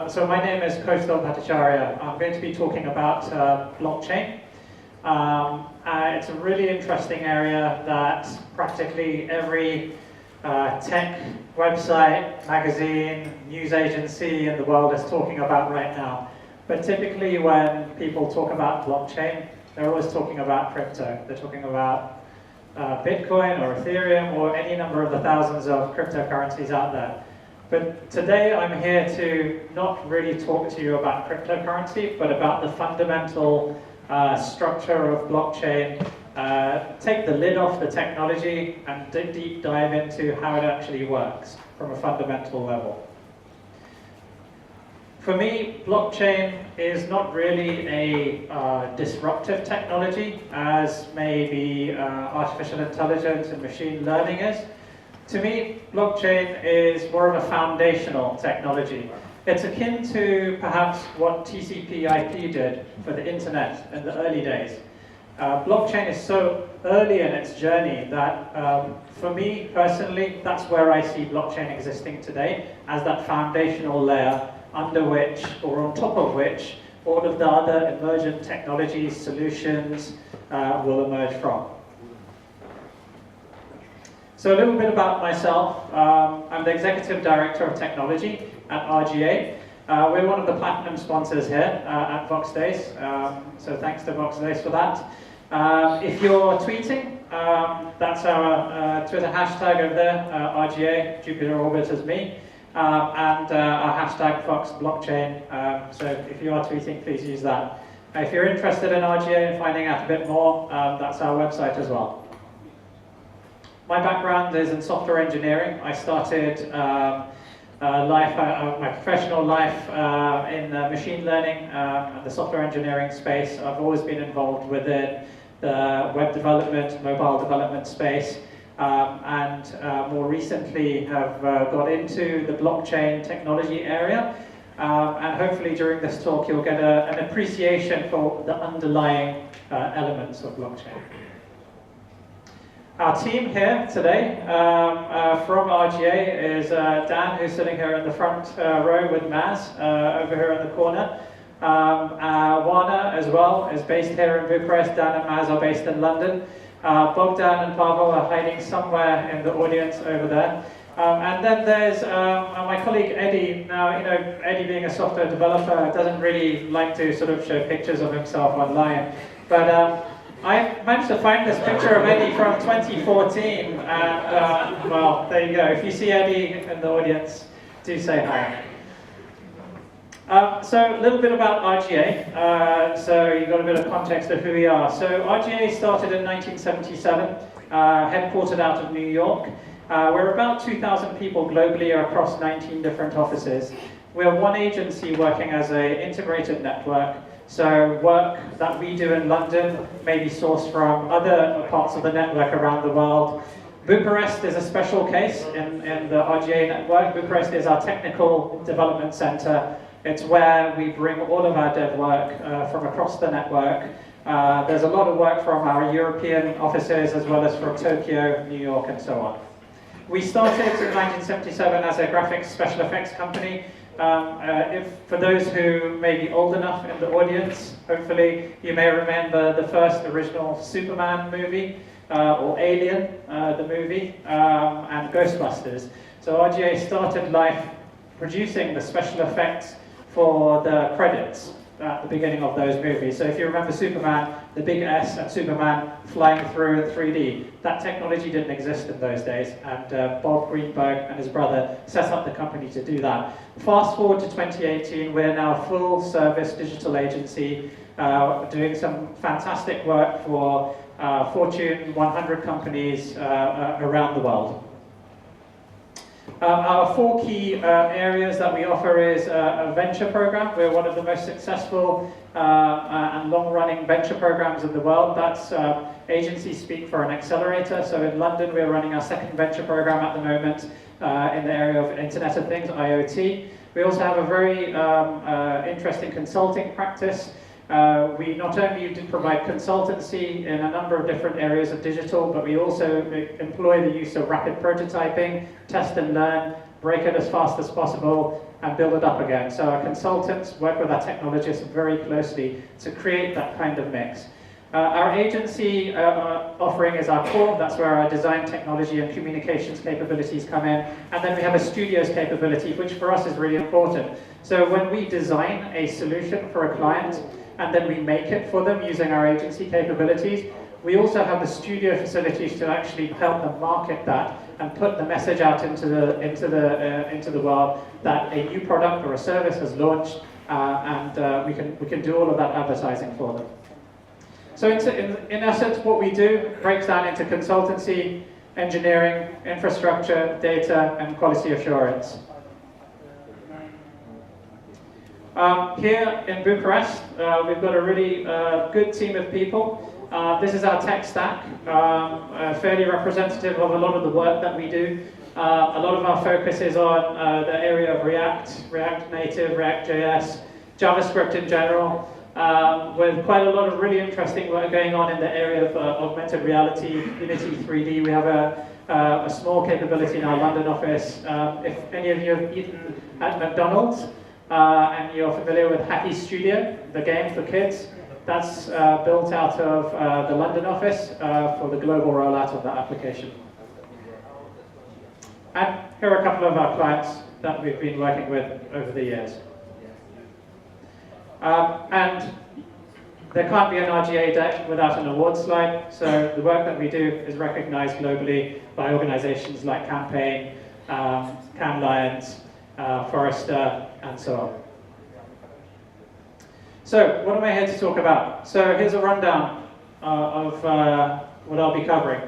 So my name is Kaustav Bhattacharya. I'm going to be talking about blockchain. It's a really interesting area that practically every tech website, magazine, news agency in the world is talking about right now. But typically when people talk about blockchain, they're always talking about crypto. They're talking about Bitcoin or Ethereum or any number of the thousands of cryptocurrencies out there. But today I'm here to not really talk to you about cryptocurrency, but about the fundamental structure of blockchain, take the lid off the technology and deep dive into how it actually works from a fundamental level. For me, blockchain is not really a disruptive technology as maybe artificial intelligence and machine learning is. To me, blockchain is more of a foundational technology. It's akin to perhaps what TCP/IP did for the internet in the early days. Blockchain is so early in its journey that for me personally, that's where I see blockchain existing today, as that foundational layer under which, or on top of which, all of the other emergent technologies, solutions will emerge from. So a little bit about myself. I'm the Executive Director of Technology at RGA. We're one of the platinum sponsors here at Vox Days, so thanks to Vox Days for that. If you're tweeting, that's our Twitter hashtag over there, RGA, Jupiter Orbit as me, and our hashtag Vox Blockchain. So if you are tweeting, please use that. If you're interested in RGA and finding out a bit more, that's our website as well. My background is in software engineering. I started my professional life in machine learning and the software engineering space. I've always been involved within the web development, mobile development space, and more recently have got into the blockchain technology area. And hopefully during this talk you'll get an appreciation for the underlying elements of blockchain. Our team here today from RGA is Dan, who's sitting here in the front row with Maz over here in the corner. Wana as well is based here in Bucharest. Dan and Maz are based in London. Bogdan and Pavel are hiding somewhere in the audience over there. And then there's my colleague Eddie. Now, you know, Eddie being a software developer doesn't really like to sort of show pictures of himself online. But I managed to find this picture of Eddie from 2014, and well, there you go. If you see Eddie in the audience, do say hi. So a little bit about RGA, so you've got a bit of context of who we are. So RGA started in 1977, headquartered out of New York. We're about 2,000 people globally across 19 different offices. We're one agency working as an integrated network. So work that we do in London may be sourced from other parts of the network around the world. Bucharest is a special case in the RGA network. Bucharest is our technical development center. It's where we bring all of our dev work from across the network. There's a lot of work from our European offices as well as from Tokyo, New York, and so on. We started in 1977 as a graphics special effects company. For those who may be old enough in the audience, hopefully you may remember the first original Superman movie, or Alien, the movie, and Ghostbusters. So RGA started life producing the special effects for the credits at the beginning of those movies. So if you remember Superman, the big S and Superman flying through in 3D, that technology didn't exist in those days, and Bob Greenberg and his brother set up the company to do that. Fast forward to 2018, we're now a full-service digital agency doing some fantastic work for Fortune 100 companies around the world. Our four key areas that we offer is a venture program. We're one of the most successful and long-running venture programs in the world. That's agency speak for an accelerator. So in London, we're running our second venture program at the moment in the area of Internet of Things, IoT. We also have a very interesting consulting practice. We not only do provide consultancy in a number of different areas of digital, but we also employ the use of rapid prototyping, test and learn, break it as fast as possible, and build it up again. So our consultants work with our technologists very closely to create that kind of mix. Our agency offering is our core. That's where our design, technology, and communications capabilities come in. And then we have a studios capability, which for us is really important. So when we design a solution for a client, and then we make it for them using our agency capabilities, we also have the studio facilities to actually help them market that and put the message out into the world that a new product or a service has launched, and we can do all of that advertising for them. So in essence, what we do breaks down into consultancy, engineering, infrastructure, data, and quality assurance. Here in Bucharest, we've got a really good team of people. This is our tech stack, fairly representative of a lot of the work that we do. A lot of our focus is on the area of React, React Native, React.js, JavaScript in general, with quite a lot of really interesting work going on in the area of augmented reality, Unity 3D. We have a small capability in our London office. If any of you have eaten at McDonald's and you're familiar with Happy Studio, the game for kids, that's built out of the London office for the global rollout of that application. And here are a couple of our clients that we've been working with over the years. And there can't be an RGA deck without an award slide, so the work that we do is recognized globally by organizations like Campaign, Cannes Lions, Forrester, and so on. So, what am I here to talk about? So, here's a rundown of what I'll be covering.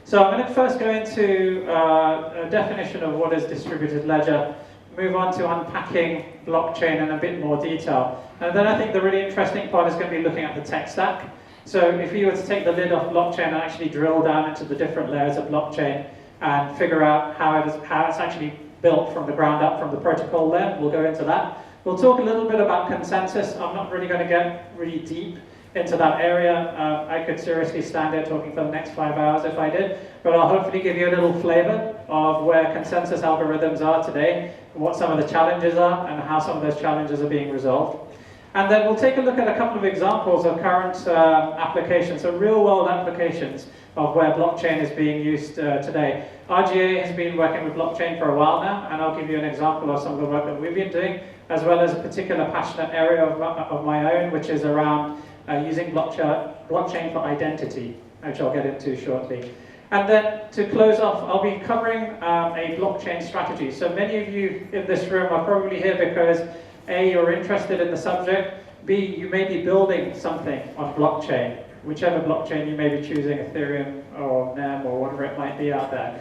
So, I'm going to first go into a definition of what is distributed ledger, move on to unpacking blockchain in a bit more detail. And then I think the really interesting part is going to be looking at the tech stack. So, if you were to take the lid off blockchain and actually drill down into the different layers of blockchain and figure out how it's actually built from the ground up, from the protocol layer, we'll go into that. We'll talk a little bit about consensus. I'm not really going to get really deep into that area. I could seriously stand here talking for the next 5 hours if I did, but I'll hopefully give you a little flavor of where consensus algorithms are today, what some of the challenges are, and how some of those challenges are being resolved. And then we'll take a look at a couple of examples of current applications, so real-world applications of where blockchain is being used today. RGA has been working with blockchain for a while now, and I'll give you an example of some of the work that we've been doing, as well as a particular passionate area of my own, which is around using blockchain for identity, which I'll get into shortly. And then to close off, I'll be covering a blockchain strategy. So many of you in this room are probably here because A, you're interested in the subject, B, you may be building something on blockchain, whichever blockchain you may be choosing, Ethereum or NEM or whatever it might be out there.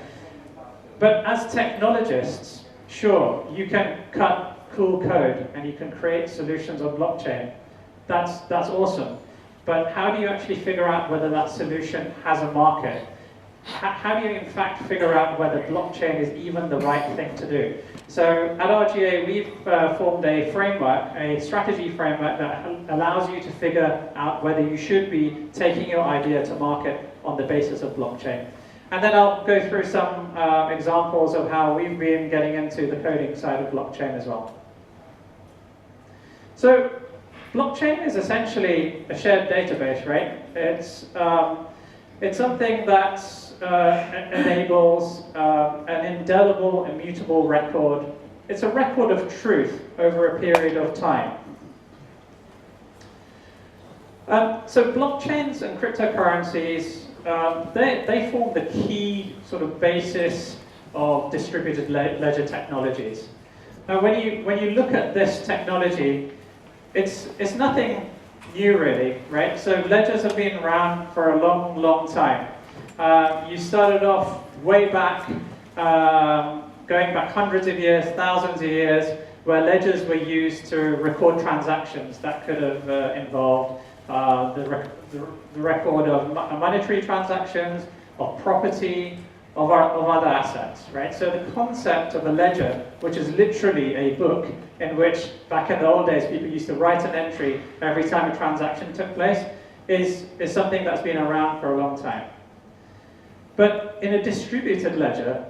But as technologists, sure, you can cut cool code and you can create solutions on blockchain. That's awesome. But how do you actually figure out whether that solution has a market? How do you in fact figure out whether blockchain is even the right thing to do? So at RGA, we've formed a framework, a strategy framework that allows you to figure out whether you should be taking your idea to market on the basis of blockchain. And then I'll go through some examples of how we've been getting into the coding side of blockchain as well. So blockchain is essentially a shared database, right? It's something that enables an indelible, immutable record. It's a record of truth over a period of time. So blockchains and cryptocurrencies, they form the key sort of basis of distributed ledger technologies. Now, when you look at this technology, it's nothing new really, right? So ledgers have been around for a long, long time. You started off way back, going back hundreds of years, thousands of years, where ledgers were used to record transactions that could have involved the record of monetary transactions, of property, of other assets, right? So the concept of a ledger, which is literally a book in which, back in the old days, people used to write an entry every time a transaction took place, is something that's been around for a long time. But in a distributed ledger,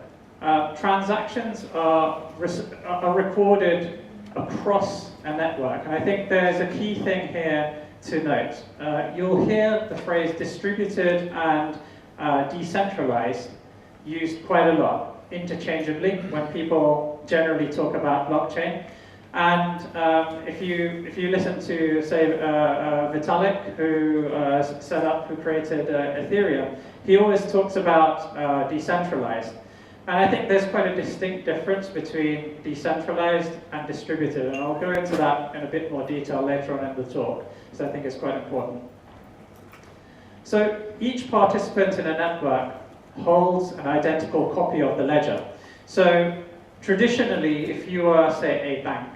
transactions are recorded across a network. And I think there's a key thing here to note. You'll hear the phrase distributed and decentralized used quite a lot, interchangeably, when people generally talk about blockchain. And if you listen to, say, Vitalik, who created Ethereum, he always talks about decentralized. And I think there's quite a distinct difference between decentralized and distributed, and I'll go into that in a bit more detail later on in the talk, because I think it's quite important. So each participant in a network holds an identical copy of the ledger. So traditionally, if you are, say, a bank,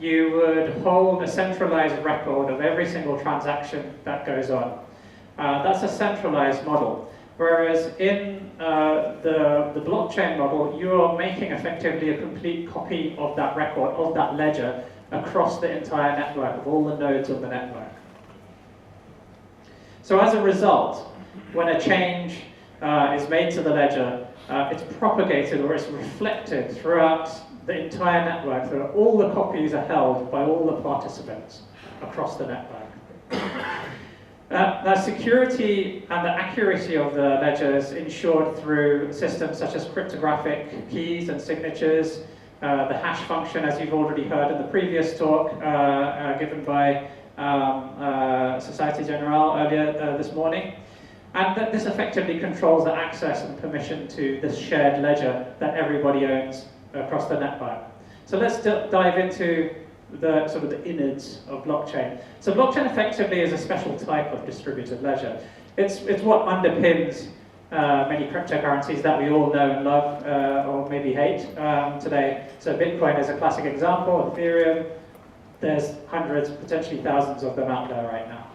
you would hold a centralized record of every single transaction that goes on. That's a centralized model. Whereas in the blockchain model, you are making effectively a complete copy of that record, of that ledger, across the entire network, of all the nodes of the network. So as a result, when a change is made to the ledger, it's propagated or it's reflected throughout the entire network, so that all the copies are held by all the participants across the network. Now, security and the accuracy of the ledger is ensured through systems such as cryptographic keys and signatures, the hash function, as you've already heard in the previous talk given by Societe Generale earlier this morning. And that this effectively controls the access and permission to this shared ledger that everybody owns across the network. So let's dive into the sort of the innards of blockchain. So blockchain effectively is a special type of distributed ledger. It's what underpins many cryptocurrencies that we all know and love, or maybe hate today. So Bitcoin is a classic example, Ethereum, there's hundreds, potentially thousands of them out there right now.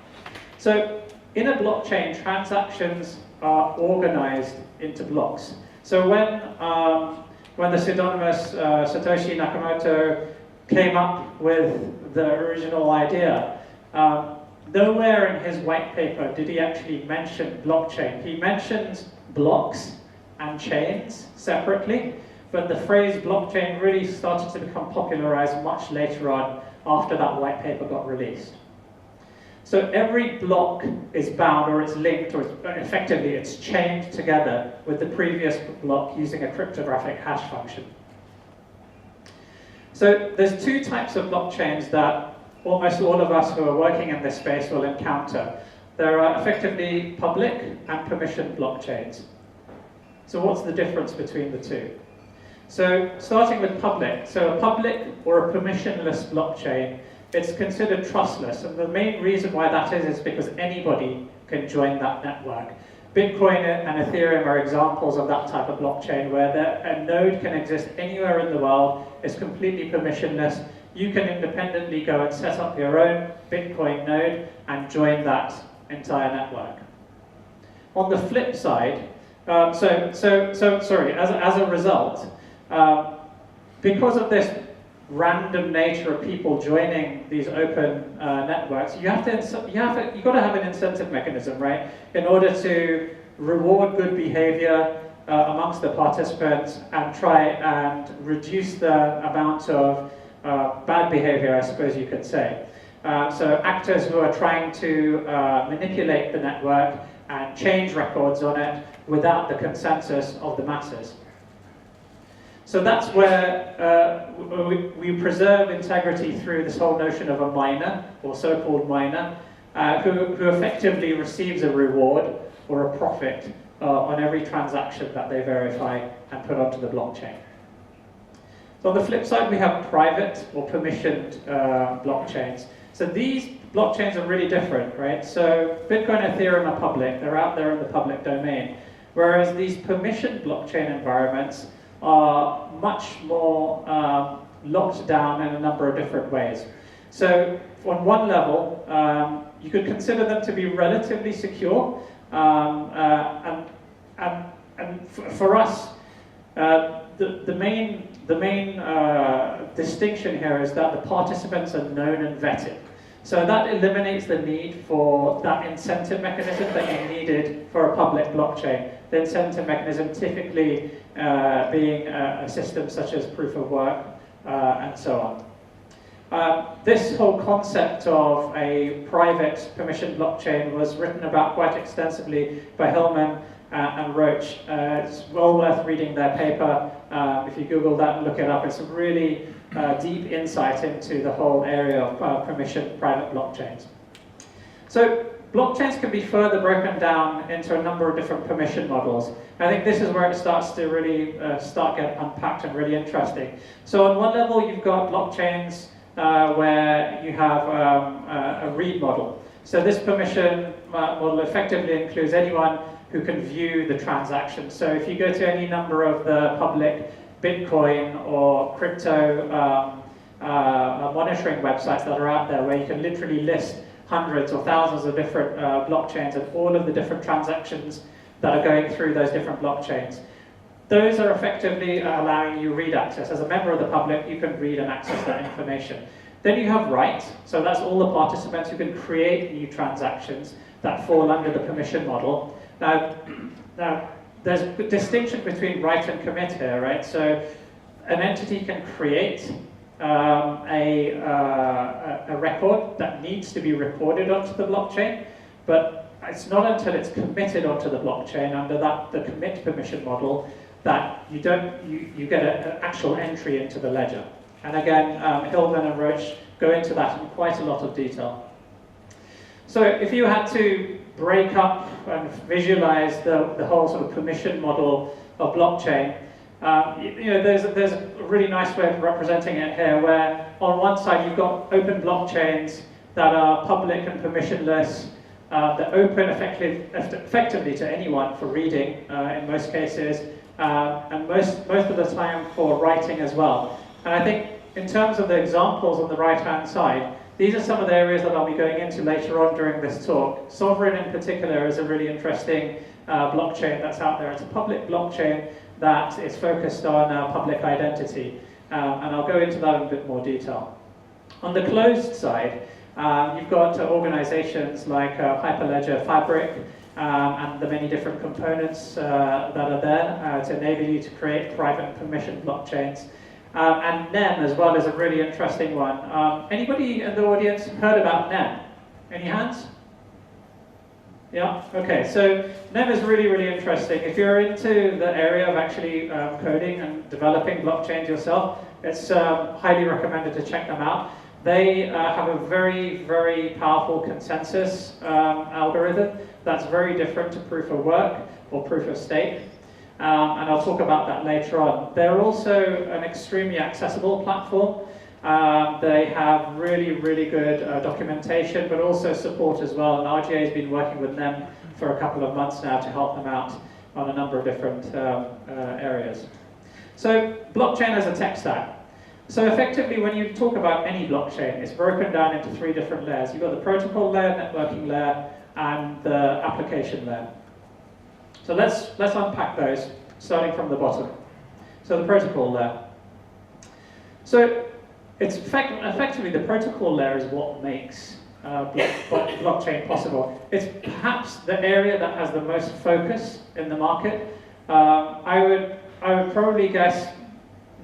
So in a blockchain, transactions are organized into blocks. So when the pseudonymous Satoshi Nakamoto came up with the original idea, nowhere in his white paper did he actually mention blockchain. He mentions blocks and chains separately, but the phrase blockchain really started to become popularized much later on after that white paper got released. So every block is bound, or it's linked, or effectively it's chained together with the previous block using a cryptographic hash function. So there's two types of blockchains that almost all of us who are working in this space will encounter. There are effectively public and permissioned blockchains. So what's the difference between the two? So starting with public, so a public or a permissionless blockchain, it's considered trustless, and the main reason why that is because anybody can join that network. Bitcoin and Ethereum are examples of that type of blockchain where a node can exist anywhere in the world, it's completely permissionless. You can independently go and set up your own Bitcoin node and join that entire network. On the flip side, as a result, because of this random nature of people joining these open networks, you've got to have an incentive mechanism, right, in order to reward good behavior amongst the participants and try and reduce the amount of bad behavior, I suppose you could say. So actors who are trying to manipulate the network and change records on it without the consensus of the masses. So that's where we preserve integrity through this whole notion of a miner, or so-called miner, who effectively receives a reward or a profit on every transaction that they verify and put onto the blockchain. So on the flip side, we have private or permissioned blockchains. So these blockchains are really different, right? So Bitcoin and Ethereum are public, they're out there in the public domain. Whereas these permissioned blockchain environments are much more locked down in a number of different ways. So on one level, you could consider them to be relatively secure, and for us, the main distinction here is that the participants are known and vetted. So that eliminates the need for that incentive mechanism that you needed for a public blockchain. The incentive mechanism typically being a system such as proof of work and so on. This whole concept of a private permission blockchain was written about quite extensively by Hillman and Roach. It's well worth reading their paper. If you Google that and look it up, it's a really deep insight into the whole area of permission private blockchains. So blockchains can be further broken down into a number of different permission models. I think this is where it starts to really get unpacked and really interesting. So on one level, you've got blockchains where you have a read model. So this permission model effectively includes anyone who can view the transaction. So if you go to any number of the public Bitcoin or crypto monitoring websites that are out there, where you can literally list hundreds or thousands of different blockchains and all of the different transactions that are going through those different blockchains. Those are effectively allowing you read access. As a member of the public, you can read and access that information. Then you have write, so that's all the participants who can create new transactions that fall under the permission model. Now there's a distinction between write and commit here, right? So an entity can create a record that needs to be recorded onto the blockchain, but it's not until it's committed onto the blockchain under the commit permission model that you get an actual entry into the ledger. And again, Hillman and Roach go into that in quite a lot of detail. So if you had to break up and visualize the whole sort of permission model of blockchain, there's a really nice way of representing it here, where on one side you've got open blockchains that are public and permissionless, that open effectively to anyone for reading in most cases, and most of the time for writing as well. And I think in terms of the examples on the right-hand side, these are some of the areas that I'll be going into later on during this talk. Sovereign in particular is a really interesting blockchain that's out there. It's a public blockchain that is focused on public identity, and I'll go into that in a bit more detail. On the closed side, you've got organizations like Hyperledger Fabric and the many different components that are there to enable you to create private and permission blockchains. And NEM as well is a really interesting one. Anybody in the audience heard about NEM? Any hands? Yeah, okay, so NEM is really, really interesting. If you're into the area of actually coding and developing blockchains yourself, it's highly recommended to check them out. They have a very, very powerful consensus algorithm that's very different to proof of work or proof of stake. And I'll talk about that later on. They're also an extremely accessible platform. They have really, really good documentation, but also support as well. And RGA has been working with them for a couple of months now to help them out on a number of different areas. So blockchain as a tech stack. So effectively, when you talk about any blockchain, it's broken down into three different layers. You've got the protocol layer, networking layer, and the application layer. So let's unpack those, starting from the bottom. So the protocol layer. So it's effectively the protocol layer is what makes blockchain possible. It's perhaps the area that has the most focus in the market. I would probably guess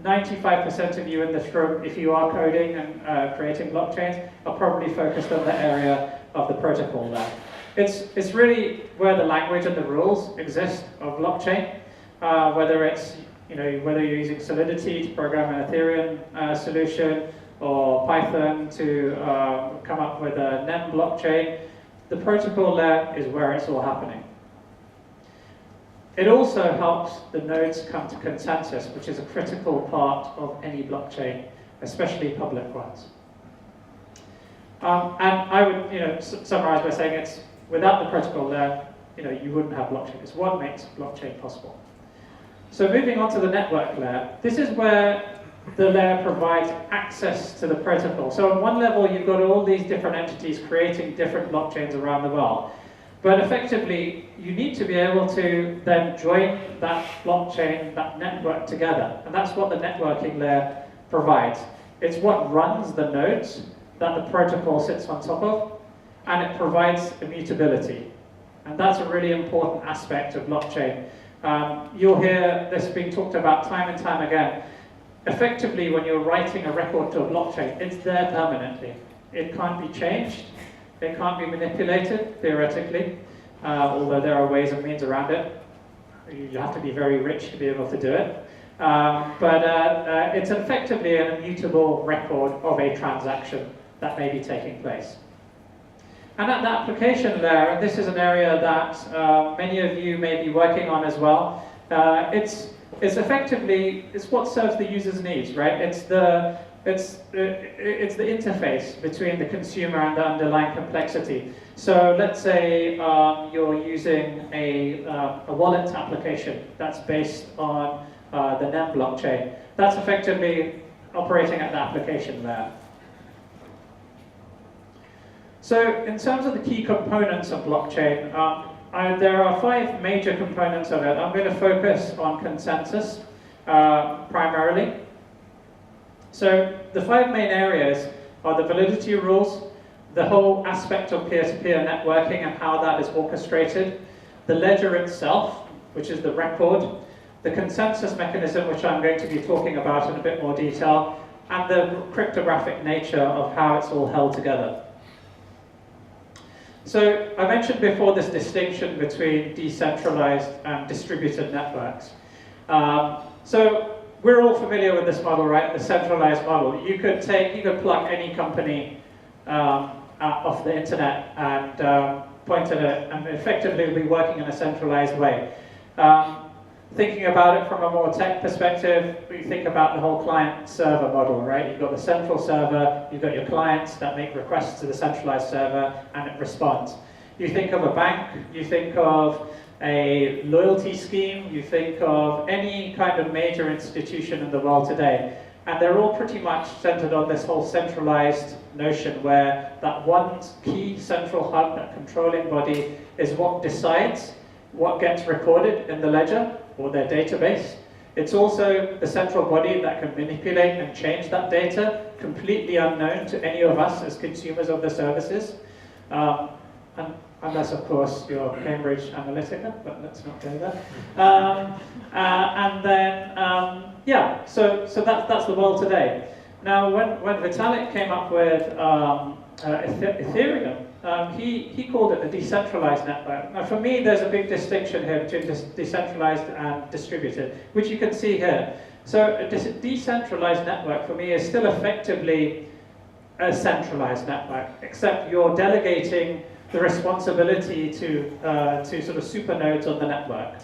95% of you in this room, if you are coding and creating blockchains, are probably focused on the area of the protocol layer. It's really where the language and the rules exist of blockchain, whether it's whether you're using Solidity to program an Ethereum solution, or Python to come up with a NEM blockchain. The protocol layer is where it's all happening. It also helps the nodes come to consensus, which is a critical part of any blockchain, especially public ones. And I would summarize by saying it's without the protocol layer, you wouldn't have blockchain. It's what makes blockchain possible. So moving on to the network layer, this is where the layer provides access to the protocol. So on one level, you've got all these different entities creating different blockchains around the world. But effectively, you need to be able to then join that blockchain, that network together. And that's what the networking layer provides. It's what runs the nodes that the protocol sits on top of, and it provides immutability. And that's a really important aspect of blockchain. You'll hear this being talked about time and time again. effectively, when you're writing a record to a blockchain, it's there permanently. It can't be changed. It can't be manipulated, theoretically, although there are ways and means around it. You have to be very rich to be able to do it. But it's effectively an immutable record of a transaction that may be taking place. And at the application layer, and this is an area that many of you may be working on as well, it's effectively, it's what serves the user's needs, right? It's the interface between the consumer and the underlying complexity. So let's say you're using a wallet application that's based on the NEM blockchain. That's effectively operating at the application layer. So in terms of the key components of blockchain, there are 5 major components of it. I'm going to focus on consensus primarily. So the 5 main areas are the validity rules, the whole aspect of peer-to-peer networking and how that is orchestrated, the ledger itself, which is the record, the consensus mechanism, which I'm going to be talking about in a bit more detail, and the cryptographic nature of how it's all held together. So I mentioned before this distinction between decentralized and distributed networks. So we're all familiar with this model, right? The centralized model. You could plug any company off the internet and point at it, and effectively be working in a centralized way. Thinking about it from a more tech perspective, we think about the whole client-server model, right? You've got the central server, you've got your clients that make requests to the centralized server, and it responds. You think of a bank, you think of a loyalty scheme, you think of any kind of major institution in the world today, and they're all pretty much centered on this whole centralized notion where that one key central hub, that controlling body, is what decides what gets recorded in the ledger or their database. It's also the central body that can manipulate and change that data, completely unknown to any of us as consumers of the services. Unless, of course, you're Cambridge Analytica, but let's not go there. And then, yeah, so that's the world today. Now, when Vitalik came up with Ethereum, he called it a decentralized network. Now, for me, there's a big distinction here between decentralized and distributed, which you can see here. So a decentralized network, for me, is still effectively a centralized network, except you're delegating the responsibility to sort of supernodes on the network.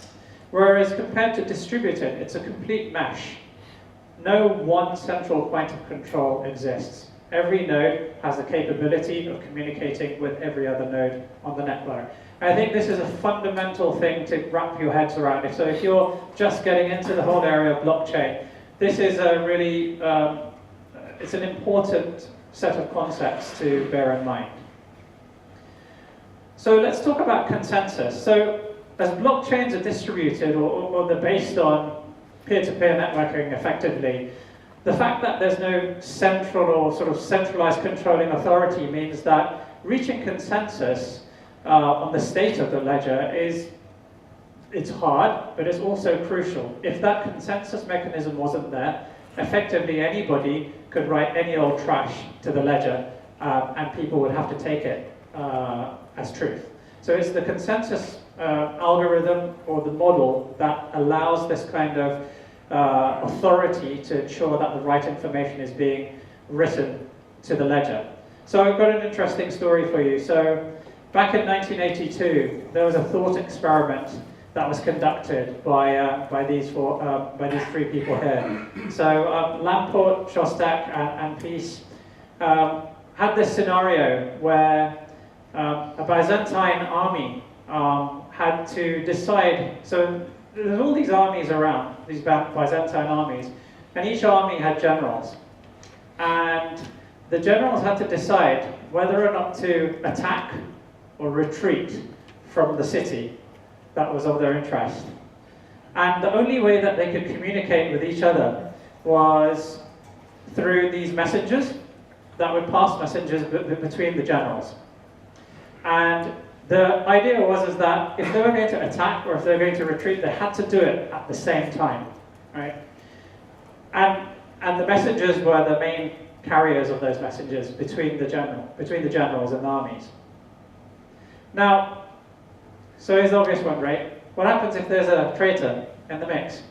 Whereas compared to distributed, it's a complete mesh. No one central point of control exists. Every node has the capability of communicating with every other node on the network. I think this is a fundamental thing to wrap your heads around. So if you're just getting into the whole area of blockchain, this is a really, it's an important set of concepts to bear in mind. So let's talk about consensus. So as blockchains are distributed or they're based on peer-to-peer networking effectively, the fact that there's no central or sort of centralized controlling authority means that reaching consensus on the state of the ledger it's hard, but it's also crucial. If that consensus mechanism wasn't there, effectively anybody could write any old trash to the ledger and people would have to take it as truth. So it's the consensus algorithm or the model that allows this kind of authority to ensure that the right information is being written to the ledger. So I've got an interesting story for you. So back in 1982, there was a thought experiment that was conducted by these 3 people here. So Lamport, Shostak, and Peace had this scenario where a Byzantine army had to decide. So there's all these armies around, these Byzantine armies, and each army had generals. And the generals had to decide whether or not to attack or retreat from the city that was of their interest. And the only way that they could communicate with each other was through these messengers that would pass messages between the generals. And the idea was that if they were going to attack or if they were going to retreat, they had to do it at the same time, right? And And the messengers were the main carriers of those messages between the generals and the armies. Now, so here's the obvious one, right? What happens if there's a traitor in the mix,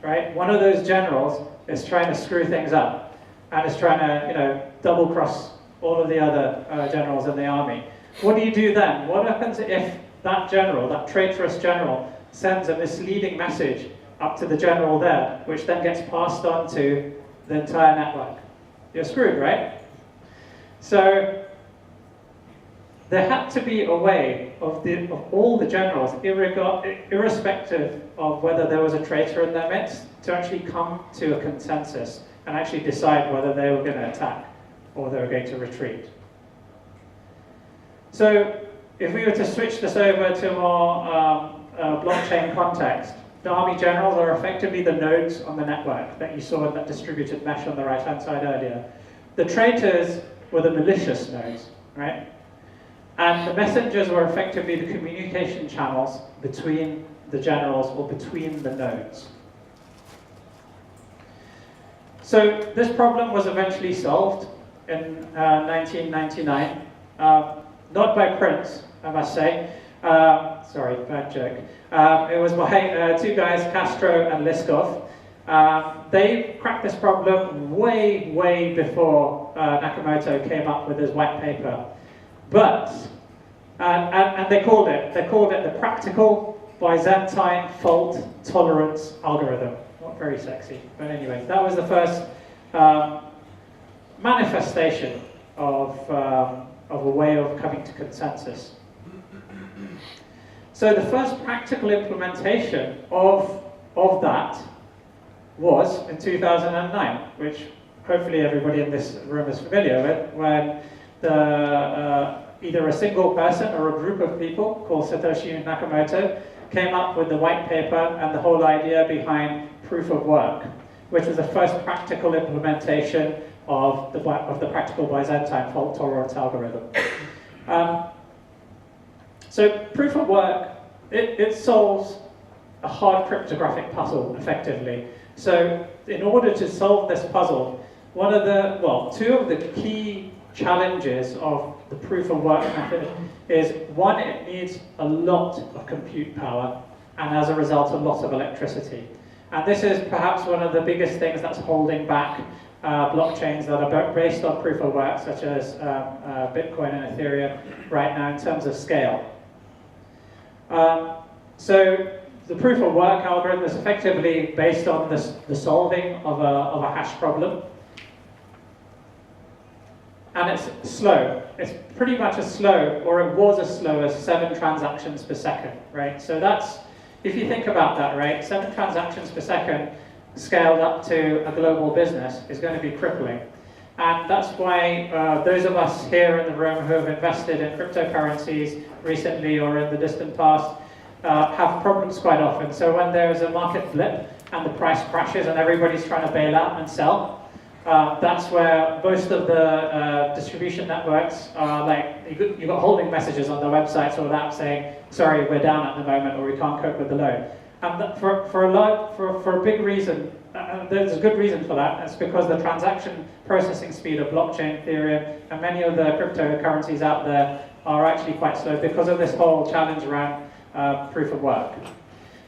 right? One of those generals is trying to screw things up and is trying to, double-cross all of the other generals in the army. What do you do then? What happens if that general, that traitorous general, sends a misleading message up to the general there, which then gets passed on to the entire network? You're screwed, right? So there had to be a way of all the generals, irrespective of whether there was a traitor in their midst, to actually come to a consensus and actually decide whether they were going to attack or they were going to retreat. So if we were to switch this over to more blockchain context, the army generals are effectively the nodes on the network that you saw in that distributed mesh on the right-hand side earlier. The traitors were the malicious nodes, right? And the messengers were effectively the communication channels between the generals or between the nodes. So this problem was eventually solved in 1999, not by Prince, I must say. Sorry, bad joke. It was by two guys, Castro and Liskov. They cracked this problem way, way before Nakamoto came up with his white paper. But, and they called it the practical Byzantine fault tolerance algorithm. Not very sexy, but anyway, that was the first manifestation of a way of coming to consensus. So the first practical implementation of that was in 2009, which hopefully everybody in this room is familiar with, when either a single person or a group of people called Satoshi Nakamoto came up with the white paper and the whole idea behind proof of work, which was the first practical implementation of the practical Byzantine fault tolerance algorithm. So proof of work, it solves a hard cryptographic puzzle effectively. So in order to solve this puzzle, two of the key challenges of the proof of work method is, one, it needs a lot of compute power, and as a result, a lot of electricity. And this is perhaps one of the biggest things that's holding back blockchains that are based on proof of work, such as Bitcoin and Ethereum right now in terms of scale. So the proof of work algorithm is effectively based on the solving of a hash problem. And it's slow. It's pretty much as slow, or it was as slow as 7 transactions per second, right? So that's, if you think about that, right, 7 transactions per second scaled up to a global business is going to be crippling. And that's why those of us here in the room who have invested in cryptocurrencies recently or in the distant past have problems quite often. So when there's a market blip and the price crashes and everybody's trying to bail out and sell, that's where most of the distribution networks are like, you've got holding messages on their websites or that saying, sorry, we're down at the moment, or we can't cope with the load. And for a big reason, there's a good reason for that. It's because the transaction processing speed of blockchain, Ethereum, and many of the cryptocurrencies out there are actually quite slow because of this whole challenge around proof of work.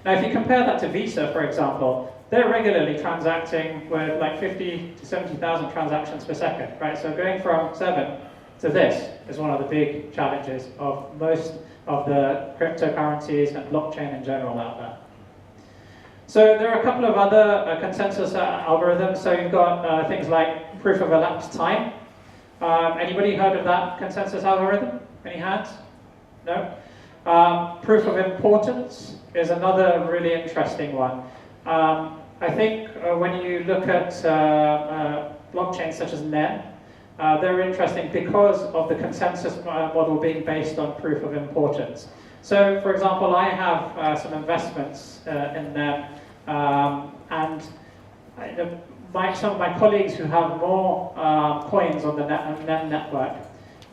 Now, if you compare that to Visa, for example, they're regularly transacting with like 50 to 70,000 transactions per second, right? So going from 7 to this is one of the big challenges of most of the cryptocurrencies and blockchain in general out there. So there are a couple of other consensus algorithms. So you've got things like proof of elapsed time. Anybody heard of that consensus algorithm? Any hands? No? Proof of importance is another really interesting one. I think when you look at blockchains such as NEN, they're interesting because of the consensus model being based on proof of importance. So, for example, I have some investments in NEN, and some of my colleagues who have more coins on the NEN network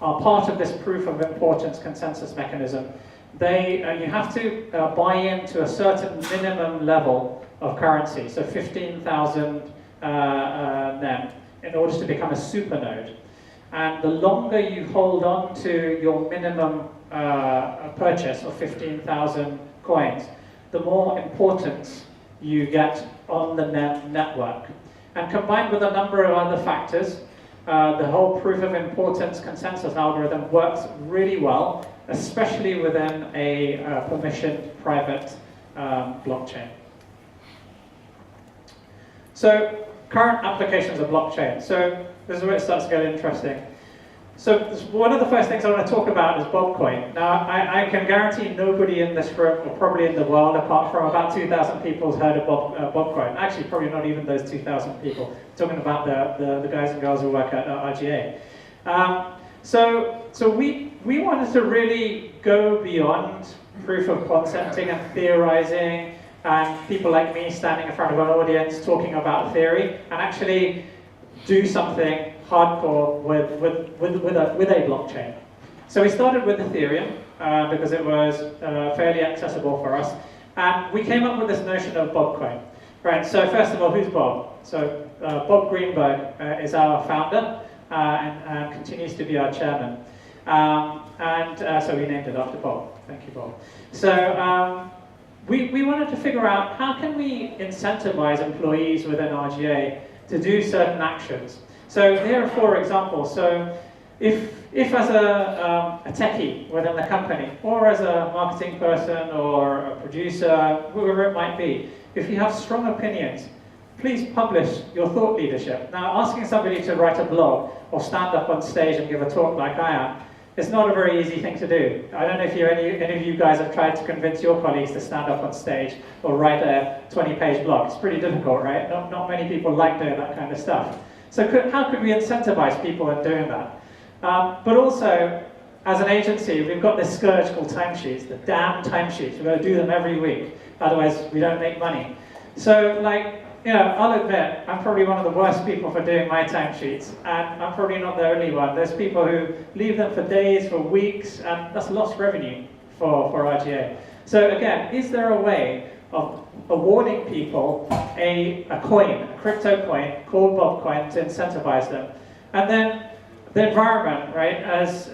are part of this proof of importance consensus mechanism. You have to buy into a certain minimum level of currency, so 15,000 NEM in order to become a supernode. And the longer you hold on to your minimum purchase of 15,000 coins, the more importance you get on the NEM network. And combined with a number of other factors, the whole proof of importance consensus algorithm works really well, especially within a permissioned private blockchain. So, current applications of blockchain. So, this is where it starts to get interesting. So, one of the first things I want to talk about is Bobcoin. Now, I can guarantee nobody in this room, or probably in the world, apart from about 2,000 people, has heard of Bobcoin. Actually, probably not even those 2,000 people. I'm talking about the guys and girls who work at RGA. So we wanted to really go beyond proof of concepting and theorizing, and people like me standing in front of an audience talking about theory, and actually do something hardcore with a blockchain. So we started with Ethereum because it was fairly accessible for us, and we came up with this notion of Bobcoin. Right. So first of all, who's Bob? So Bob Greenberg is our founder and continues to be our chairman, so we named it after Bob. Thank you, Bob. So we wanted to figure out how can we incentivize employees within RGA to do certain actions. So here are 4 examples. So if as a techie within the company, or as a marketing person, or a producer, whoever it might be, if you have strong opinions, please publish your thought leadership. Now, asking somebody to write a blog or stand up on stage and give a talk like I am, it's not a very easy thing to do. I don't know if any of you guys have tried to convince your colleagues to stand up on stage or write a 20-page blog. It's pretty difficult, right? Not many people like doing that kind of stuff. So how could we incentivize people in doing that? But also, as an agency, we've got this scourge called timesheets, the damn timesheets. We've got to do them every week, otherwise we don't make money. So, I'll admit, I'm probably one of the worst people for doing my timesheets, and I'm probably not the only one. There's people who leave them for days, for weeks, and that's lost revenue for RGA. So again, is there a way of awarding people a coin, a crypto coin called Bobcoin, to incentivize them? And then the environment, right, as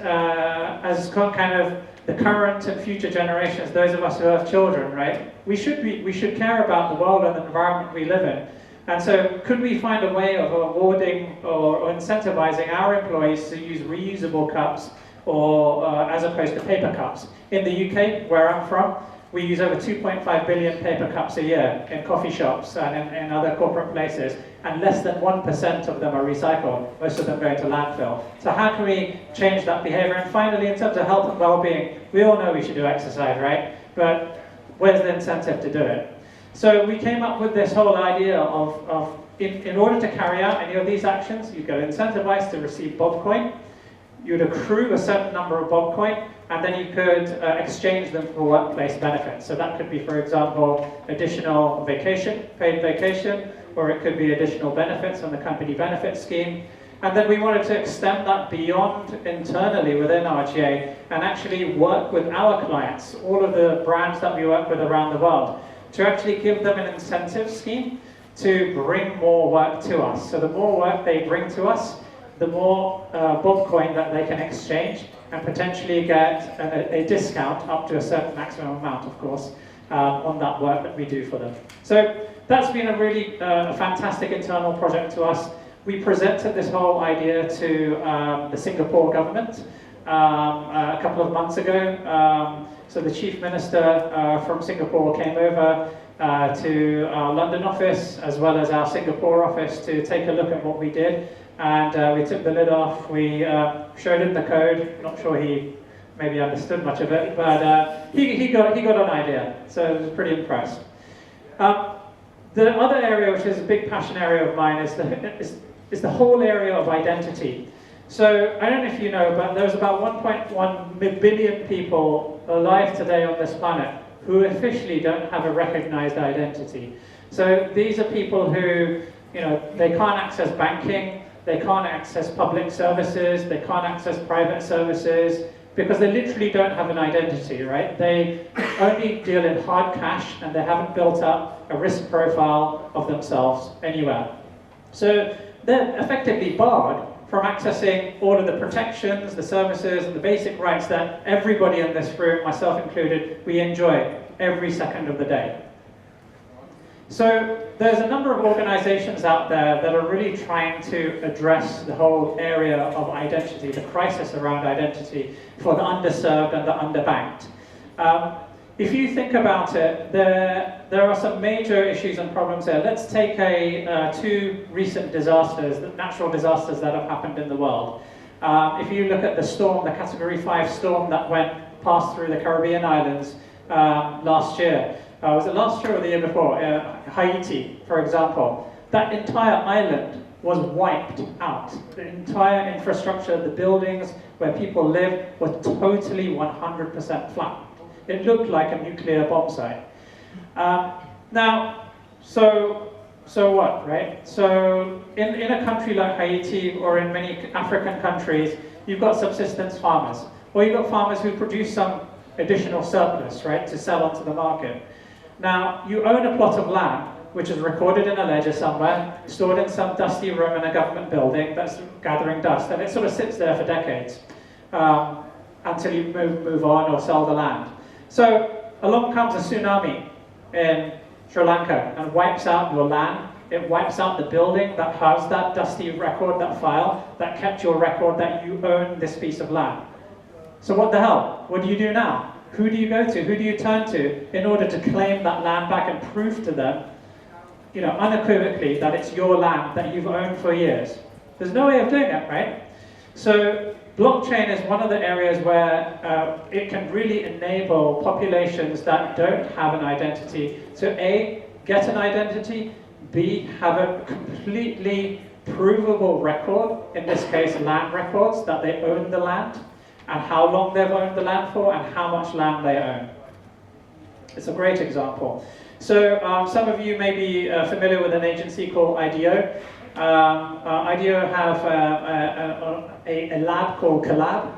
kind of the current and future generations, those of us who have children, right, we should care about the world and the environment we live in. And so could we find a way of awarding or incentivizing our employees to use reusable cups, or as opposed to paper cups? In the UK, where I'm from, we use over 2.5 billion paper cups a year in coffee shops and in other corporate places, and less than 1% of them are recycled, most of them go to landfill. So how can we change that behavior? And finally, in terms of health and well-being, we all know we should do exercise, right? But where's the incentive to do it? So we came up with this whole idea of in order to carry out any of these actions, you get incentivized to receive Bobcoin, you'd accrue a certain number of Bobcoin, and then you could exchange them for workplace benefits. So that could be, for example, additional vacation, paid vacation, or it could be additional benefits on the company benefit scheme. And then we wanted to extend that beyond internally within RGA and actually work with our clients, all of the brands that we work with around the world, to actually give them an incentive scheme to bring more work to us. So the more work they bring to us, the more Bobcoin that they can exchange and potentially get a discount up to a certain maximum amount, of course, on that work that we do for them. So that's been a really fantastic internal project to us. We presented this whole idea to the Singapore government a couple of months ago. So the Chief Minister from Singapore came over to our London office as well as our Singapore office to take a look at what we did. And we took the lid off, we showed him the code. Not sure he maybe understood much of it, but he got an idea, so I was pretty impressed. The other area, which is a big passion area of mine, is the whole area of identity. So I don't know if you know, but there's about 1.1 billion people alive today on this planet who officially don't have a recognized identity. So these are people who, they can't access banking, they can't access public services, they can't access private services, because they literally don't have an identity, right? They only deal in hard cash, and they haven't built up a risk profile of themselves anywhere. So they're effectively barred from accessing all of the protections, the services, and the basic rights that everybody in this room, myself included, we enjoy every second of the day. So there's a number of organizations out there that are really trying to address the whole area of identity, the crisis around identity for the underserved and the underbanked. If you think about it, there are some major issues and problems there. Let's take two recent disasters, natural disasters that have happened in the world. If you look at the storm, the Category 5 storm that passed through the Caribbean islands last year. Was it last year or the year before? Haiti, for example. That entire island was wiped out. The entire infrastructure, the buildings where people live were totally 100% flat. It looked like a nuclear bomb site. Now, so what, right? So in a country like Haiti or in many African countries, you've got subsistence farmers, or you've got farmers who produce some additional surplus, right, to sell onto the market. Now, you own a plot of land, which is recorded in a ledger somewhere, stored in some dusty room in a government building that's gathering dust, and it sort of sits there for decades until you move on or sell the land. So along comes a tsunami in Sri Lanka and wipes out your land. It wipes out the building that housed that dusty record, that file, that kept your record that you own this piece of land. So what the hell? What do you do now? Who do you go to? Who do you turn to in order to claim that land back and prove to them, you know, unequivocally that it's your land that you've owned for years? There's no way of doing that, right? So blockchain is one of the areas where it can really enable populations that don't have an identity to A, get an identity, B, have a completely provable record, in this case land records, that they own the land, and how long they've owned the land for, and how much land they own. It's a great example. So some of you may be familiar with an agency called IDEO. IDEO have a lab called Collab,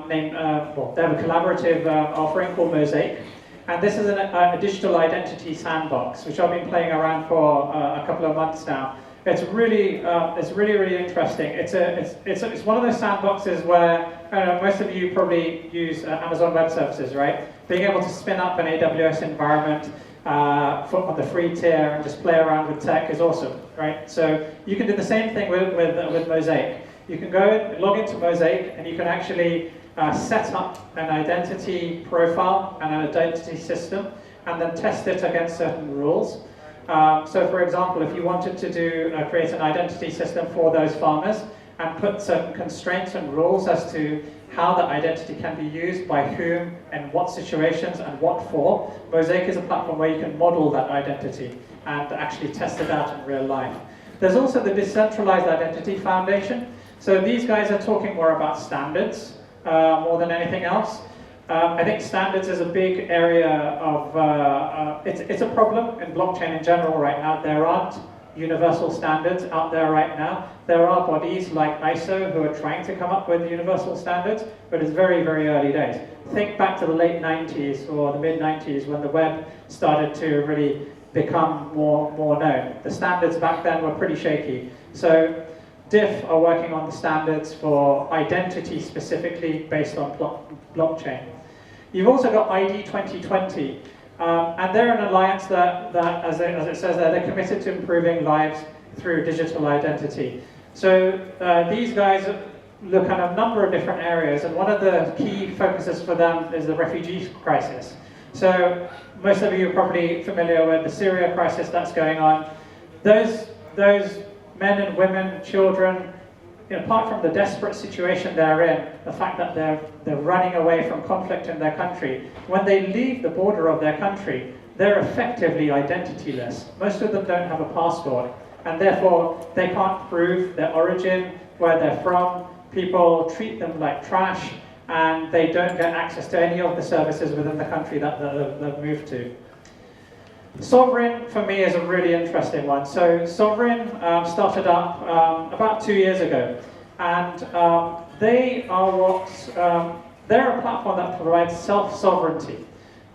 they have a collaborative offering called Mosaic. And this is a digital identity sandbox, which I've been playing around for a couple of months now. It's really interesting. It's one of those sandboxes where most of you probably use Amazon Web Services, right? Being able to spin up an AWS environment on the free tier and just play around with tech is awesome, right? So you can do the same thing with Mosaic. You can go log into Mosaic and you can actually set up an identity profile and an identity system and then test it against certain rules. So for example, if you wanted to create an identity system for those farmers and put certain constraints and rules as to how the identity can be used, by whom, and what situations, and what for, Mosaic is a platform where you can model that identity and actually test it out in real life. There's also the Decentralized Identity Foundation. So these guys are talking more about standards more than anything else. I think standards is a big area of, it's a problem in blockchain in general right now. There aren't universal standards out there right now. There are bodies like ISO who are trying to come up with universal standards, but it's very, very early days. Think back to the late 90s or the mid 90s when the web started to really become more known. The standards back then were pretty shaky. So DIF are working on the standards for identity specifically based on blockchain. You've also got ID 2020, and they're an alliance that as it says there, they're committed to improving lives through digital identity. So these guys look at a number of different areas, and one of the key focuses for them is the refugee crisis. So most of you are probably familiar with the Syria crisis that's going on. Those men and women, children, apart from the desperate situation they're in, the fact that they're running away from conflict in their country, when they leave the border of their country, they're effectively identityless. Most of them don't have a passport, and therefore they can't prove their origin, where they're from. People treat them like trash, and they don't get access to any of the services within the country that they've moved to. Sovereign, for me, is a really interesting one. So Sovereign started up about 2 years ago, and they're a platform that provides self-sovereignty.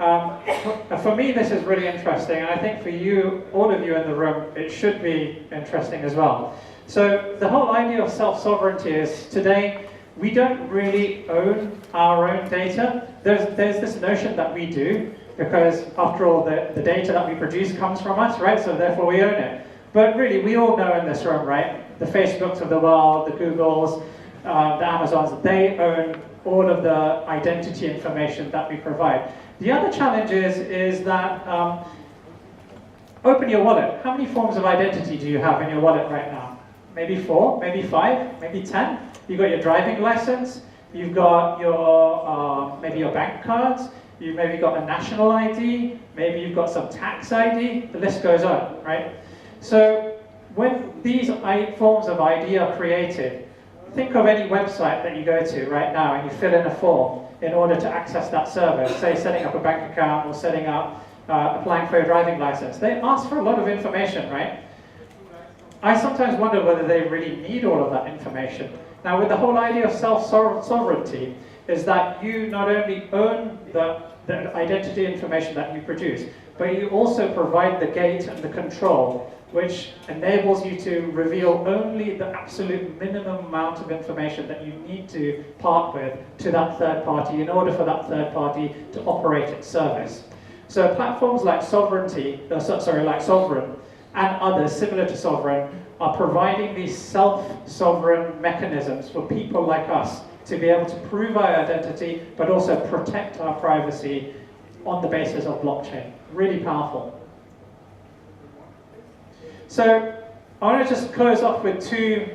For me, this is really interesting, and I think for you, all of you in the room, it should be interesting as well. So the whole idea of self-sovereignty is today, we don't really own our own data. There's this notion that we do, because after all, the data that we produce comes from us, right? So therefore we own it. But really, we all know in this room, right? The Facebooks of the world, the Googles, the Amazons, they own all of the identity information that we provide. The other challenge is that open your wallet. How many forms of identity do you have in your wallet right now? Maybe 4, maybe 5, maybe 10. You've got your driving license, you've got your maybe your bank cards, you've maybe got a national ID, maybe you've got some tax ID, the list goes on, right? So when these forms of ID are created, think of any website that you go to right now and you fill in a form in order to access that service, say setting up a bank account or setting up, applying for a driving license. They ask for a lot of information, right? I sometimes wonder whether they really need all of that information. Now, with the whole idea of self-sovereignty is that you not only own the identity information that you produce, but you also provide the gate and the control, which enables you to reveal only the absolute minimum amount of information that you need to part with to that third party in order for that third party to operate its service. So platforms like Sovereign and others similar to Sovereign are providing these self-sovereign mechanisms for people like us to be able to prove our identity, but also protect our privacy on the basis of blockchain. Really powerful. So I want to just close off with two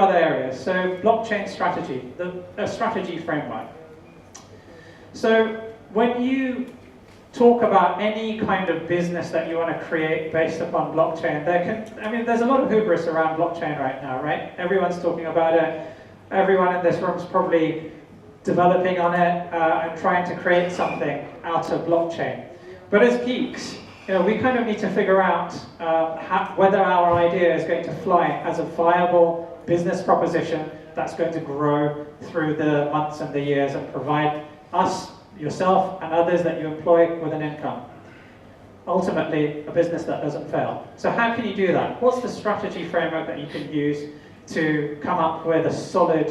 other areas. So blockchain strategy, a strategy framework. So when you talk about any kind of business that you want to create based upon blockchain, there's a lot of hubris around blockchain right now, right? Everyone's talking about it. Everyone in this room is probably developing on it and trying to create something out of blockchain. But as geeks, we kind of need to figure out whether our idea is going to fly as a viable business proposition that's going to grow through the months and the years and provide us, yourself, and others that you employ with an income. Ultimately, a business that doesn't fail. So how can you do that? What's the strategy framework that you can use to come up with a solid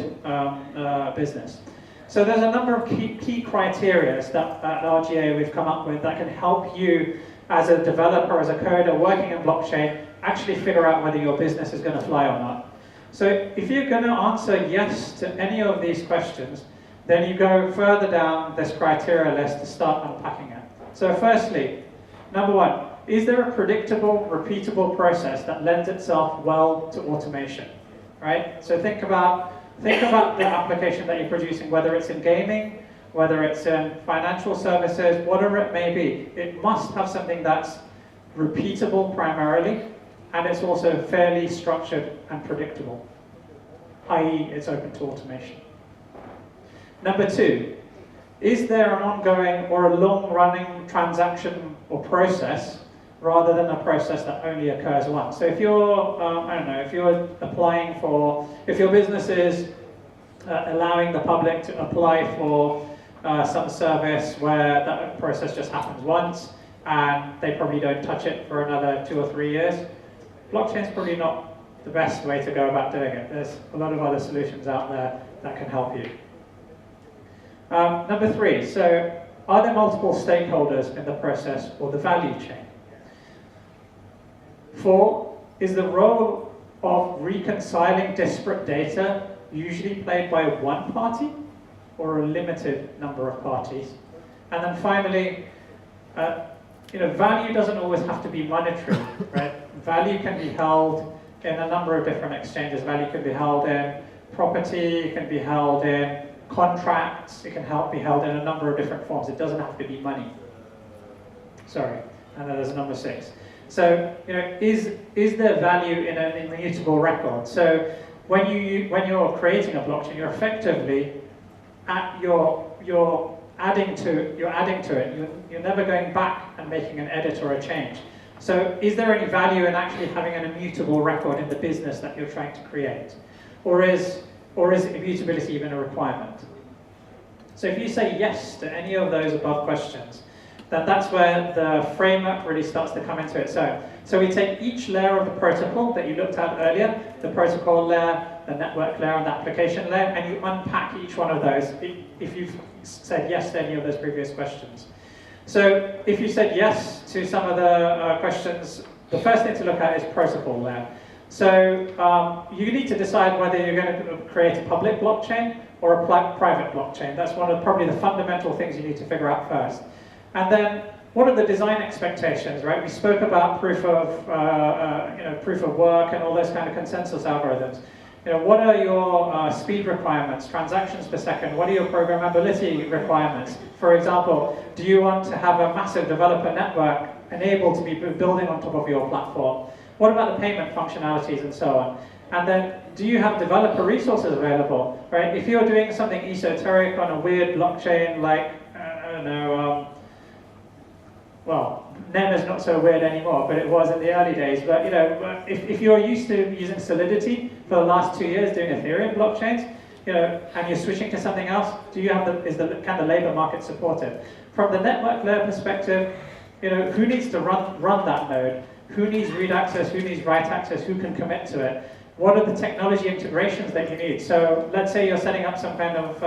business? So there's a number of key criteria that at RGA we've come up with that can help you as a developer, as a coder working in blockchain, actually figure out whether your business is going to fly or not. So if you're going to answer yes to any of these questions, then you go further down this criteria list to start unpacking it. So firstly, number one, is there a predictable, repeatable process that lends itself well to automation, right? So think about the application that you're producing, whether it's in gaming, whether it's in financial services, whatever it may be. It must have something that's repeatable primarily, and it's also fairly structured and predictable, i.e. it's open to automation. Number two, is there an ongoing or a long-running transaction or process rather than a process that only occurs once? So if you're, if you're applying for, if your business is allowing the public to apply for some service where that process just happens once and they probably don't touch it for another 2 or 3 years, blockchain is probably not the best way to go about doing it. There's a lot of other solutions out there that can help you. Number three, so are there multiple stakeholders in the process or the value chain? 4, is the role of reconciling disparate data usually played by one party or a limited number of parties? And then finally, value doesn't always have to be monetary, right? Value can be held in a number of different exchanges. Value can be held in property, it can be held in contracts, it can be held in a number of different forms. It doesn't have to be money. Sorry, and then there's a number 6. So, is there value in an immutable record? So, when you're creating a blockchain, you're effectively you're adding to it. You're never going back and making an edit or a change. So, is there any value in actually having an immutable record in the business that you're trying to create, or is immutability even a requirement? So if you say yes to any of those above questions, then that's where the framework really starts to come into its own. So we take each layer of the protocol that you looked at earlier, the protocol layer, the network layer, and the application layer, and you unpack each one of those if you've said yes to any of those previous questions. So if you said yes to some of the questions, the first thing to look at is protocol layer. So you need to decide whether you're going to create a public blockchain or a private blockchain. That's one of probably the fundamental things you need to figure out first. And then, what are the design expectations, right? We spoke about proof of work and all those kind of consensus algorithms. What are your speed requirements, transactions per second? What are your programmability requirements? For example, do you want to have a massive developer network enabled to be building on top of your platform? What about the payment functionalities and so on? And then, do you have developer resources available, right? If you're doing something esoteric on a weird blockchain like, I don't know, well, NEM is not so weird anymore, but it was in the early days. But if you're used to using Solidity for the last 2 years doing Ethereum blockchains, and you're switching to something else, can the labor market support it? From the network layer perspective, who needs to run that node? Who needs read access? Who needs write access? Who can commit to it? What are the technology integrations that you need? So let's say you're setting up some kind of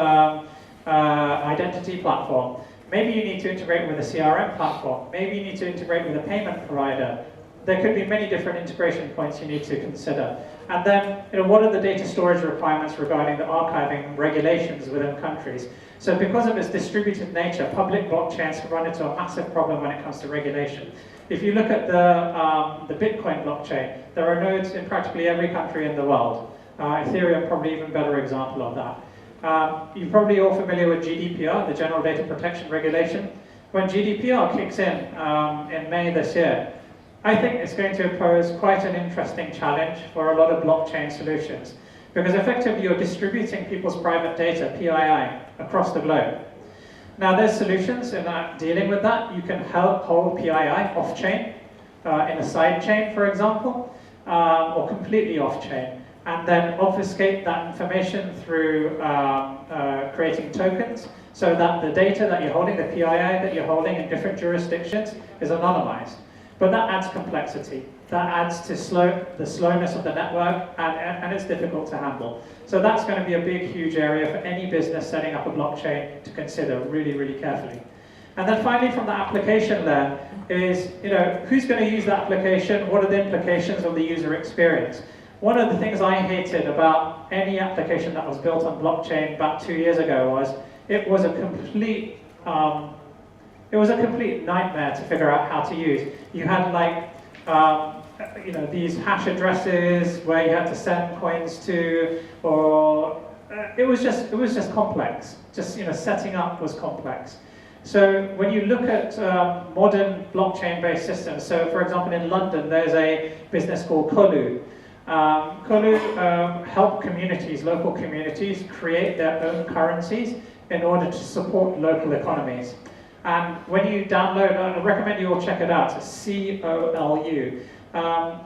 identity platform. Maybe you need to integrate with a CRM platform. Maybe you need to integrate with a payment provider. There could be many different integration points you need to consider. And then, what are the data storage requirements regarding the archiving regulations within countries? So because of its distributed nature, public blockchains can run into a massive problem when it comes to regulation. If you look at the Bitcoin blockchain, there are nodes in practically every country in the world. Ethereum, probably even better example of that. You're probably all familiar with GDPR, the General Data Protection Regulation. When GDPR kicks in May this year, I think it's going to pose quite an interesting challenge for a lot of blockchain solutions. Because effectively you're distributing people's private data, PII, across the globe. Now there's solutions in dealing with that. You can hold PII off-chain, in a side chain, for example, or completely off-chain. And then obfuscate that information through creating tokens so that the data that you're holding, the PII that you're holding in different jurisdictions is anonymized. But that adds complexity. That adds to the slowness of the network, and it's difficult to handle. So that's going to be a big, huge area for any business setting up a blockchain to consider really, really carefully. And then finally, from the application layer is, who's going to use the application? What are the implications of the user experience? One of the things I hated about any application that was built on blockchain about 2 years ago was it was a complete nightmare to figure out how to use. You had these hash addresses where you had to send coins to, or it was just complex. Just setting up was complex. So when you look at modern blockchain-based systems, so for example in London there's a business called Kolu. Kolu help communities, local communities, create their own currencies in order to support local economies. And when you download, I recommend you all check it out, it's COLU.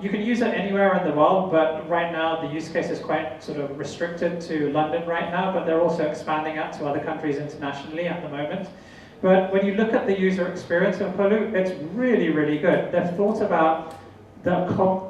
You can use it anywhere in the world, but right now the use case is quite sort of restricted to London right now, but they're also expanding out to other countries internationally at the moment. But when you look at the user experience of Kolu, it's really, really good. They've thought about the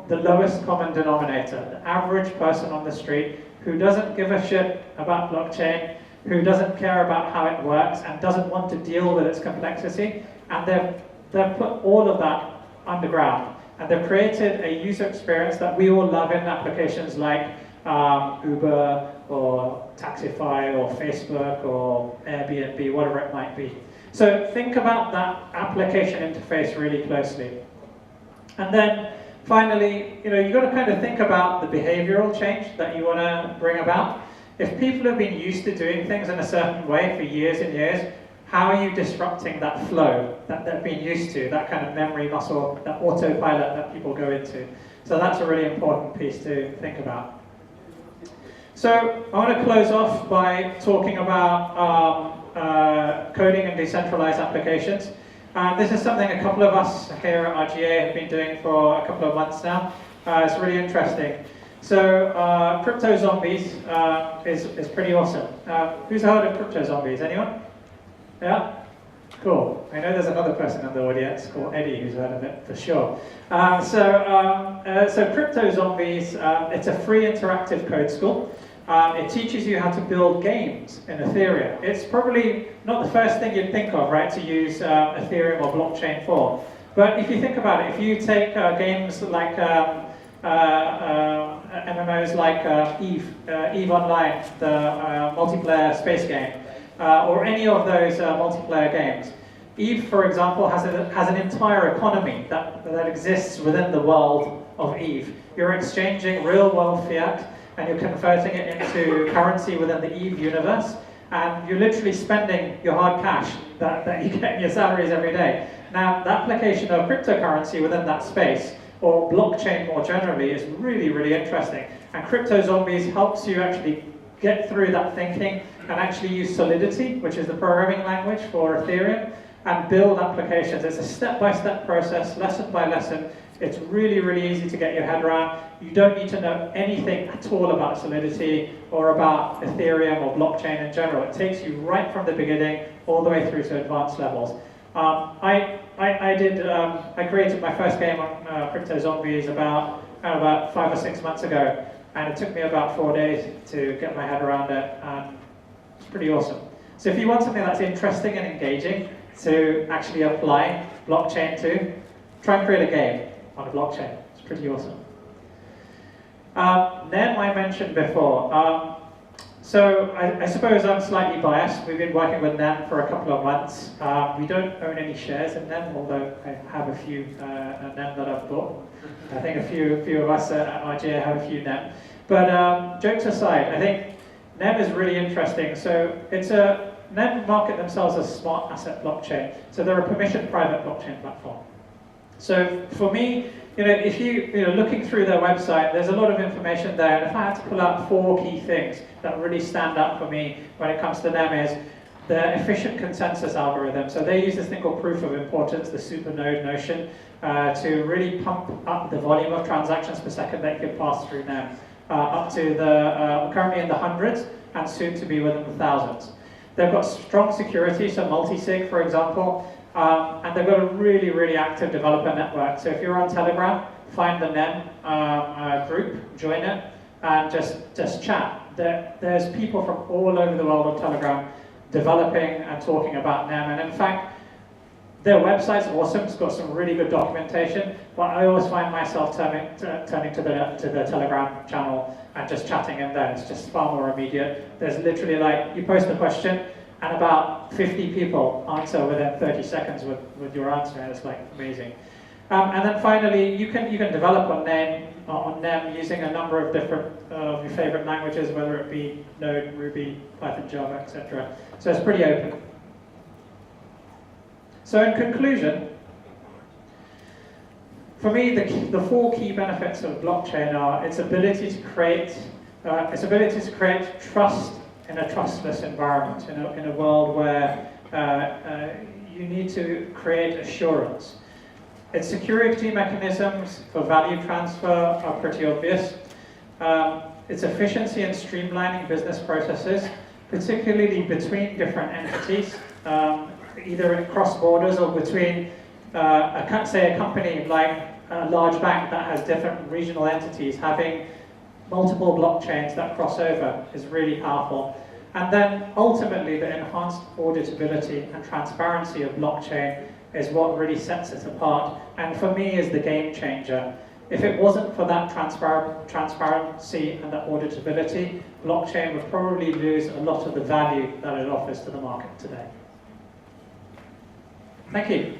lowest common denominator, the average person on the street who doesn't give a shit about blockchain, who doesn't care about how it works and doesn't want to deal with its complexity, and they've put all of that underground, and they've created a user experience that we all love in applications like Uber or Taxify or Facebook or Airbnb, whatever it might be. So think about that application interface really closely. And then finally, you've got to kind of think about the behavioral change that you want to bring about. If people have been used to doing things in a certain way for years and years, how are you disrupting that flow that they've been used to, that kind of memory muscle, that autopilot that people go into? So that's a really important piece to think about. So I want to close off by talking about coding and decentralized applications. This is something a couple of us here at RGA have been doing for a couple of months now. It's really interesting. So crypto zombies is pretty awesome. Who's heard of crypto zombies? Anyone? Yeah? Cool. I know there's another person in the audience called Eddie who's heard of it for sure. So Crypto Zombies, it's a free interactive code school. It teaches you how to build games in Ethereum. It's probably not the first thing you'd think of, right, to use Ethereum or blockchain for. But if you think about it, if you take games like MMOs like EVE Online, the multiplayer space game, or any of those multiplayer games. EVE, for example, has an entire economy that exists within the world of EVE. You're exchanging real-world fiat, and you're converting it into currency within the EVE universe, and you're literally spending your hard cash that you get in your salaries every day. Now, the application of cryptocurrency within that space, or blockchain more generally, is really, really interesting. And Crypto Zombies helps you actually get through that thinking and actually use Solidity, which is the programming language for Ethereum, and build applications. It's a step-by-step process, lesson by lesson. It's really, really easy to get your head around. You don't need to know anything at all about Solidity or about Ethereum or blockchain in general. It takes you right from the beginning all the way through to advanced levels. I created my first game on Crypto Zombies about 5 or 6 months ago, and it took me about 4 days to get my head around it, and it's pretty awesome. So if you want something that's interesting and engaging to actually apply blockchain to, try and create a game on a blockchain. It's pretty awesome. NEM I mentioned before. So I suppose I'm slightly biased. We've been working with NEM for a couple of months. We don't own any shares in NEM, although I have a few NEM that I've bought. I think a few of us at RGA have a few NEM. But jokes aside, I think NEM is really interesting. So NEM market themselves as smart asset blockchain. So they're a permissioned private blockchain platform. So for me, if you're looking through their website, there's a lot of information there. And if I had to pull out 4 key things that really stand out for me when it comes to NEM is the efficient consensus algorithm. So they use this thing called proof of importance, the supernode notion, to really pump up the volume of transactions per second that you can pass through NEM, up to currently in the hundreds and soon to be within the thousands. They've got strong security, so multi-sig, for example. And they've got a really, really active developer network. So if you're on Telegram, find the NEM group, join it, and just chat. There's people from all over the world on Telegram developing and talking about NEM. And in fact, their website's awesome. It's got some really good documentation. But I always find myself turning to the Telegram channel and just chatting in there. It's just far more immediate. There's literally you post a question, and about 50 people answer within 30 seconds with your answer, and it's amazing. And then finally, you can develop on NEM using a number of different of your favorite languages, whether it be Node, Ruby, Python, Java, etc. So it's pretty open. So in conclusion, for me, the 4 key benefits of blockchain are its ability to create trust in a trustless environment, in a world where you need to create assurance. Its security mechanisms for value transfer are pretty obvious. Its efficiency in streamlining business processes, particularly between different entities, either across borders or between, say, a company like a large bank that has different regional entities. Having multiple blockchains that cross over is really powerful. And then ultimately the enhanced auditability and transparency of blockchain is what really sets it apart, and for me is the game changer. If it wasn't for that transparency and that auditability, blockchain would probably lose a lot of the value that it offers to the market today. Thank you.